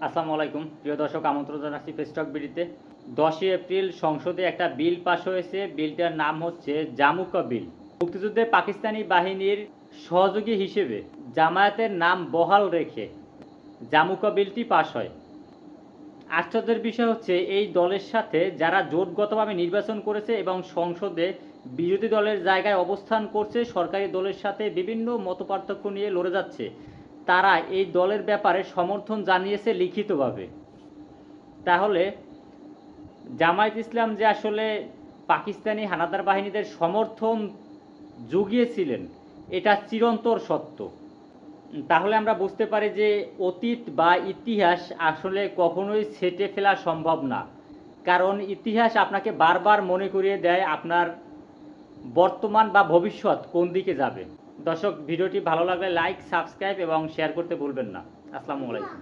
আসসালামু আলাইকুম প্রিয় দর্শক, আমন্ত্রণ জানাচ্ছি ফেস্টক বিডিতে। 10ই এপ্রিল সংসদে একটা বিল পাস হয়েছে। বিলটার নাম হচ্ছে জামুকা বিল। মুক্তিযুদ্ধে পাকিস্তানি বাহিনীর সহযোগী হিসেবে জামায়াতের নাম বহাল রেখে জামুকা বিলটি পাস হয়। আশ্চর্যের বিষয় হচ্ছে এই দলের সাথে যারা জোটগতভাবে নির্বাচন করেছে এবং সংসদে বিরোধী দলের জায়গায় অবস্থান করছে, সরকারি দলের সাথে বিভিন্ন মতপার্থক্য নিয়ে লড়ে যাচ্ছে, তারা এই দলের ব্যাপারে সমর্থন জানিয়েছে লিখিতভাবে। তাহলে জামায়াত ইসলাম যে আসলে পাকিস্তানি হানাদার বাহিনীদের সমর্থন জুগিয়েছিলেন, এটা চিরন্তর সত্য। তাহলে আমরা বুঝতে পারি যে অতীত বা ইতিহাস আসলে কখনোই ছেঁটে ফেলা সম্ভব না, কারণ ইতিহাস আপনাকে বারবার মনে করিয়ে দেয় আপনার বর্তমান বা ভবিষ্যৎ কোন দিকে যাবে। দর্শক, ভিডিওটি ভালো লাগলে লাইক, সাবস্ক্রাইব এবং শেয়ার করতে ভুলবেন না। আসসালামু আলাইকুম।